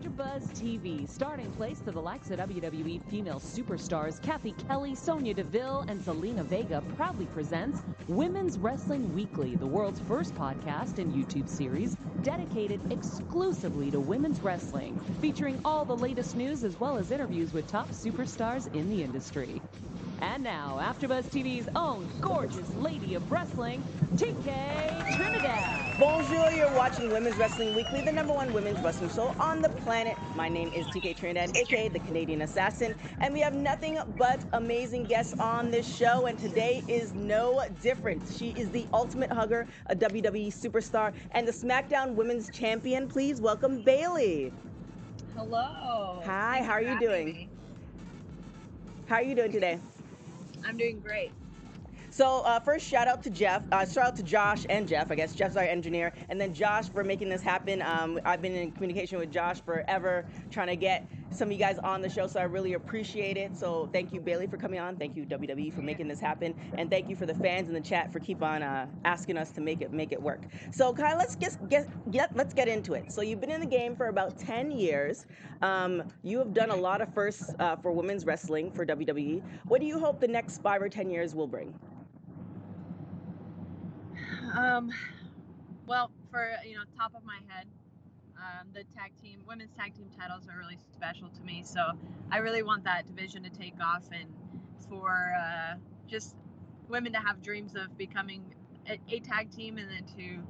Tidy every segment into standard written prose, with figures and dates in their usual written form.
AfterBuzz TV, starting place to the likes of WWE female superstars Cathy, Kelley, Sonya, Deville, and Zelina Vega, proudly presents Women's Wrestling Weekly, the world's first podcast and YouTube series dedicated exclusively to women's wrestling, featuring all the latest news as well as interviews with top superstars in the industry. And now, AfterBuzz TV's own gorgeous lady of wrestling, TK Trinidad. Bonjour, you're watching Women's Wrestling Weekly, the #1 women's wrestling show on the planet. My name is TK Trinidad, aka the Canadian Assassin, and we have nothing but amazing guests on this show, and today is no different. She is the ultimate hugger, a WWE superstar, and the Smackdown Women's Champion. Please welcome Bayley. Hello. Hi, how are you doing? How are you doing today? I'm doing great. So first, shout out to Josh and Jeff. I guess Jeff's our engineer, and then Josh for making this happen. I've been in communication with Josh forever, trying to get some of you guys on the show, so I really appreciate it. So thank you, Bayley, for coming on. Thank you, WWE, for making this happen, and thank you for the fans in the chat for keep on asking us to make it work. So kind of let's get into it. So you've been in the game for about 10 years. You have done a lot of firsts for women's wrestling for WWE. What do you hope the next 5 or 10 years will bring? Well, for top of my head, the women's tag team titles are really special to me. So I really want that division to take off, and for just women to have dreams of becoming a tag team, and then to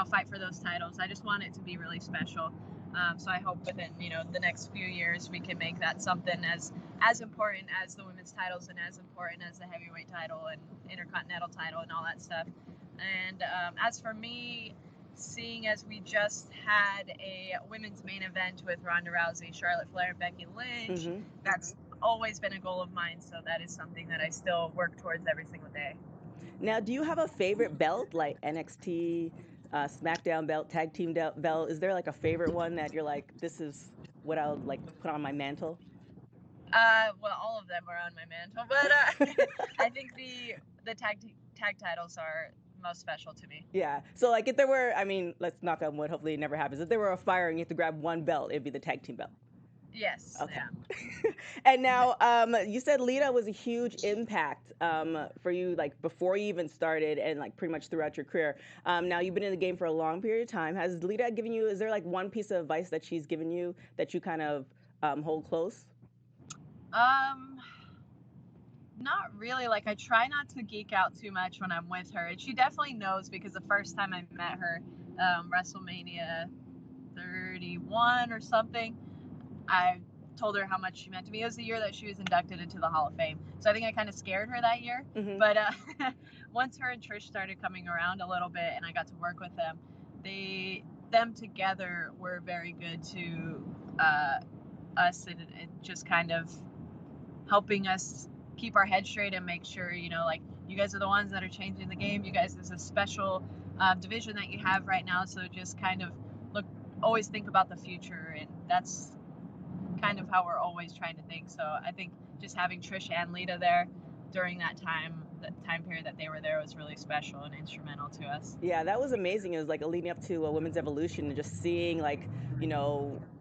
fight for those titles. I just want it to be really special. So I hope within the next few years we can make that something as important as the women's titles, and as important as the heavyweight title and intercontinental title and all that stuff. And as for me, seeing as we just had a women's main event with Ronda Rousey, Charlotte Flair, and Becky Lynch, that's always been a goal of mine. So that is something that I still work towards every single day. Now, do you have a favorite belt, like NXT, Smackdown belt, tag team belt? Is there like a favorite one that you're like, this is what I would like put on my mantle? Well, all of them are on my mantle, but I think the tag titles are most special to me. Yeah. So like if there were, let's knock on wood, hopefully it never happens. If there were a fire and you have to grab one belt, it'd be the tag team belt. Yes. Okay. Yeah. And now, you said Lita was a huge impact for you, like before you even started, and like pretty much throughout your career. Now you've been in the game for a long period of time. Has Lita given you? Is there like one piece of advice that she's given you that you kind of hold close? Not really. Like, I try not to geek out too much when I'm with her. And she definitely knows, because the first time I met her, WrestleMania 31 or something, I told her how much she meant to me. It was the year that she was inducted into the Hall of Fame. So I think I kind of scared her that year. Mm-hmm. But once her and Trish started coming around a little bit and I got to work with them, them together were very good to us, and just kind of helping us keep our head straight and make sure, like, you guys are the ones that are changing the game. You guys, is a special division that you have right now. So just kind of always think about the future. And that's kind of how we're always trying to think. So I think just having Trish and Lita there during that time period that they were there, was really special and instrumental to us. Yeah, that was amazing. It was like leading up to a women's evolution, and just seeing like,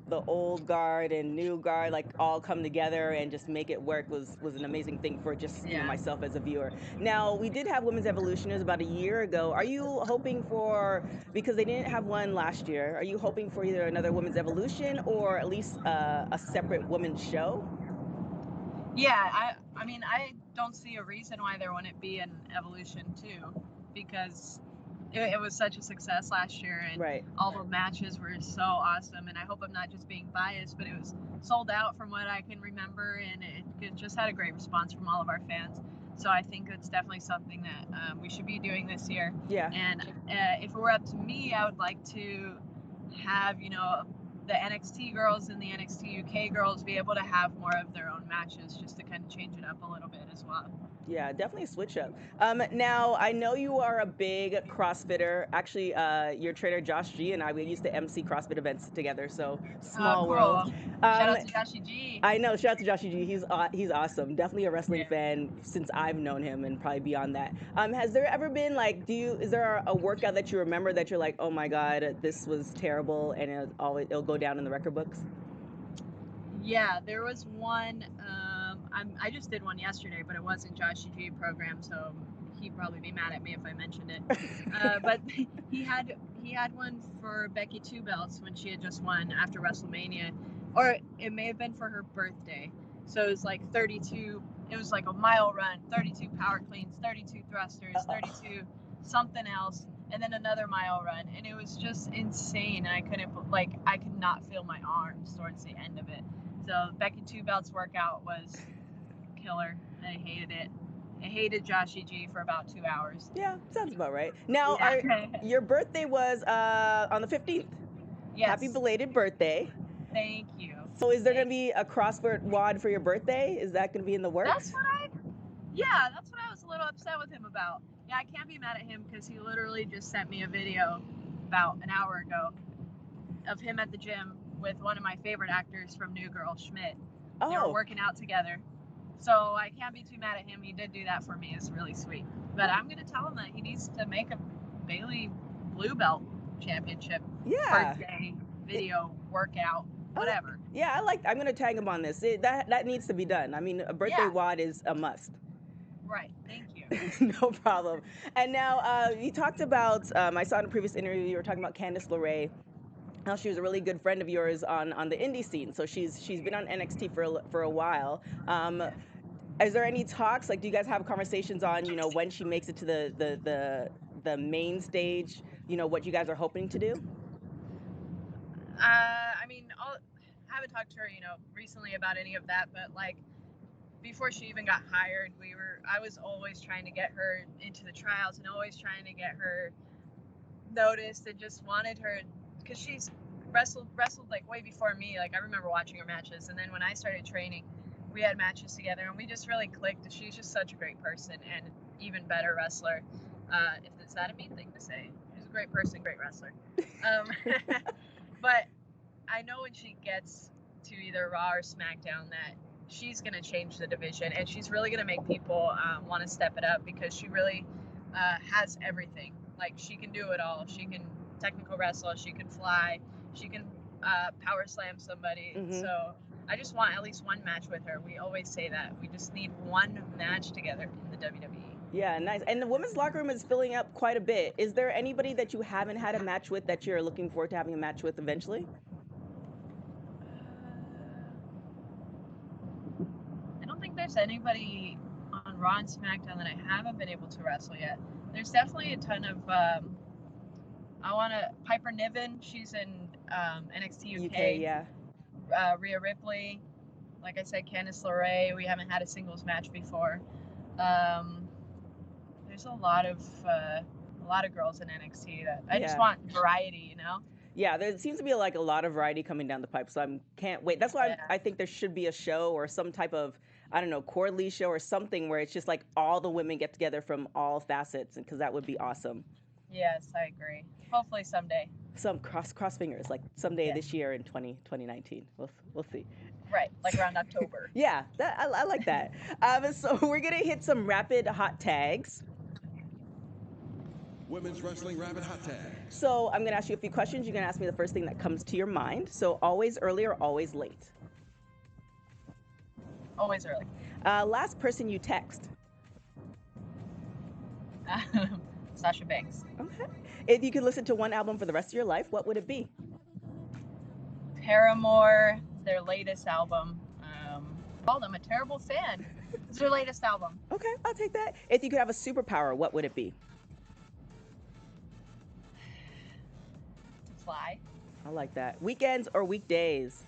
the old guard and new guard like all come together and just make it work was an amazing thing for just myself as a viewer. Now, we did have women's evolution, it was about a year ago. Are you hoping for, because they didn't have one last year, are you hoping for either another women's evolution or at least a separate women's show? Yeah, I don't see a reason why there wouldn't be an evolution too, because it was such a success last year, and all the matches were so awesome. And I hope I'm not just being biased, but it was sold out from what I can remember, and it just had a great response from all of our fans. So I think it's definitely something that we should be doing this year. Yeah. And if it were up to me, I would like to have, the NXT girls and the NXT UK girls be able to have more of their own matches, just to kind of change it up a little bit as well. Yeah, definitely switch up. Now, I know you are a big CrossFitter. Actually, your trainer Josh G and we used to MC CrossFit events together, so small world. Shout out to Joshy G. I know, shout out to Joshy G. He's awesome. Definitely a wrestling fan since I've known him, and probably beyond that. Has there ever been like, is there a workout that you remember that you're like, oh my God, this was terrible, and it'll go down in the record books? Yeah, there was one. I just did one yesterday, but it wasn't Josh G program, so he'd probably be mad at me if I mentioned it. But he had one for Becky Two Belts when she had just won after WrestleMania, or it may have been for her birthday. So it was like 32. It was like a mile run, 32 power cleans, 32 thrusters, 32 something else, and then another mile run, and it was just insane. I could not feel my arms towards the end of it. So Becky Two Belts workout was killer. I hated it. I hated Joshy G for about 2 hours. Yeah, sounds about right. Now, Yeah. your birthday was on the 15th. Yes. Happy belated birthday. Thank you. So is there going to be a CrossFit WOD for your birthday? Is that going to be in the works? That's what I was a little upset with him about. Yeah, I can't be mad at him because he literally just sent me a video about an hour ago of him at the gym with one of my favorite actors from New Girl, Schmidt. Oh. They were working out together. So I can't be too mad at him. He did do that for me. It's really sweet. But I'm going to tell him that he needs to make a Bayley Blue Belt Championship birthday video workout, whatever. Yeah, I'm going to tag him on this. That needs to be done. I mean, a birthday WOD is a must. Right. Thank you. No problem. And now you talked about, I saw in a previous interview, you were talking about Candice LeRae, how she was a really good friend of yours on the indie scene. So she's been on NXT for a while. Is there any talks? Like, do you guys have conversations on, when she makes it to the main stage, what you guys are hoping to do? I mean, I haven't talked to her, recently about any of that, but like before she even got hired, I was always trying to get her into the trials and always trying to get her noticed, and just wanted her, because she's wrestled like way before me. Like, I remember watching her matches, and then when I started training, we had matches together, and we just really clicked. She's just such a great person and even better wrestler. Is that a mean thing to say? She's a great person, great wrestler. But I know when she gets to either Raw or SmackDown that she's going to change the division, and she's really going to make people want to step it up, because she really has everything. Like, she can do it all. She can technical wrestle, she can fly, she can power slam somebody. Mm-hmm. So I just want at least one match with her. We always say that. We just need one match together in the WWE. Yeah, nice. And the women's locker room is filling up quite a bit. Is there anybody that you haven't had a match with that you're looking forward to having a match with eventually? I don't think there's anybody on Raw and SmackDown that I haven't been able to wrestle yet. There's definitely a ton of Piper Niven, she's in NXT UK. Yeah. Rhea Ripley, like I said, Candice LeRae. We haven't had a singles match before. There's a lot of girls in NXT that I just want variety, Yeah, there seems to be a lot of variety coming down the pipe, so I can't wait. That's why I think there should be a show or some type of, I don't know, quarterly show or something where it's just like all the women get together from all facets, because that would be awesome. Yes, I agree. Hopefully someday. Some cross fingers, like someday this year in 2019. We'll see. Right, like around October. Yeah, I like that. So we're gonna hit some rapid hot tags. Women's Wrestling Rapid Hot Tag. So I'm gonna ask you a few questions. You're gonna ask me the first thing that comes to your mind. So always early or always late? Always early. Last person you text? Sasha Banks. Okay. If you could listen to one album for the rest of your life, what would it be? Paramore, their latest album. I'm a terrible fan. It's their latest album. Okay, I'll take that. If you could have a superpower, what would it be? To fly. I like that. Weekends or weekdays?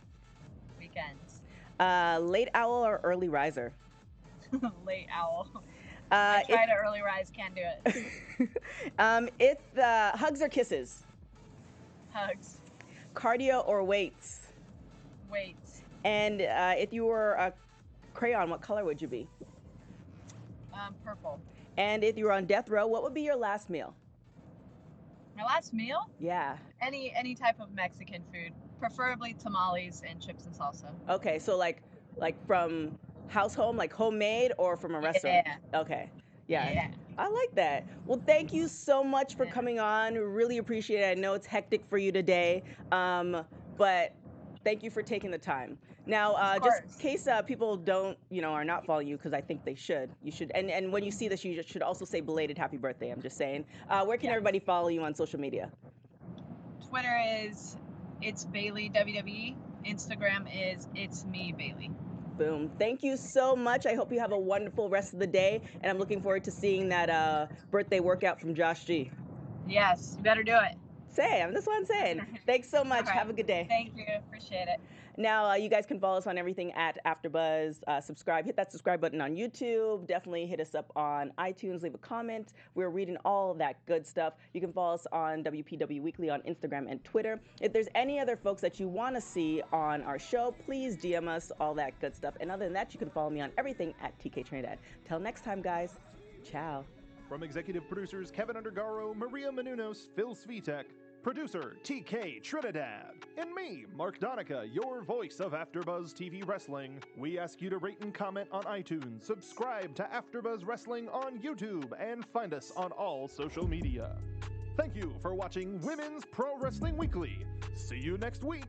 Weekends. Late owl or early riser? Late owl. I try to early rise, can't do it. Hugs or kisses? Hugs. Cardio or weights? Weights. And if you were a crayon, what color would you be? Purple. And if you were on death row, what would be your last meal? My last meal? Yeah. Any type of Mexican food, preferably tamales and chips and salsa. Okay, so like from home, like homemade, or from a restaurant? Yeah. Okay. Yeah. I like that. Well, thank you so much for coming on. Really appreciate it. I know it's hectic for you today, but Thank you for taking the time. Now, just in case people don't, are not following you, because I think they should. You should, and when you see this, you should also say belated happy birthday. I'm just saying. Where can everybody follow you on social media? Twitter is It's Bayley WWE. Instagram is It's Me Bayley. Boom. Thank you so much. I hope you have a wonderful rest of the day, and I'm looking forward to seeing that birthday workout from Josh G. Yes, you better do it. That's what I'm saying. Thanks so much. Right. Have a good day. Thank you. Appreciate it. Now, you guys can follow us on everything at AfterBuzz. Subscribe. Hit that subscribe button on YouTube. Definitely hit us up on iTunes. Leave a comment. We're reading all of that good stuff. You can follow us on WPW Weekly on Instagram and Twitter. If there's any other folks that you want to see on our show, please DM us, all that good stuff. And other than that, you can follow me on everything at TK Trinidad. Till next time, guys. Ciao. From executive producers Kevin Undergaro, Maria Menounos, Phil Svitek, producer TK Trinidad, and me, Mark Donica, your voice of AfterBuzz TV Wrestling, we ask you to rate and comment on iTunes, subscribe to AfterBuzz Wrestling on YouTube, and find us on all social media. Thank you for watching Women's Pro Wrestling Weekly. See you next week.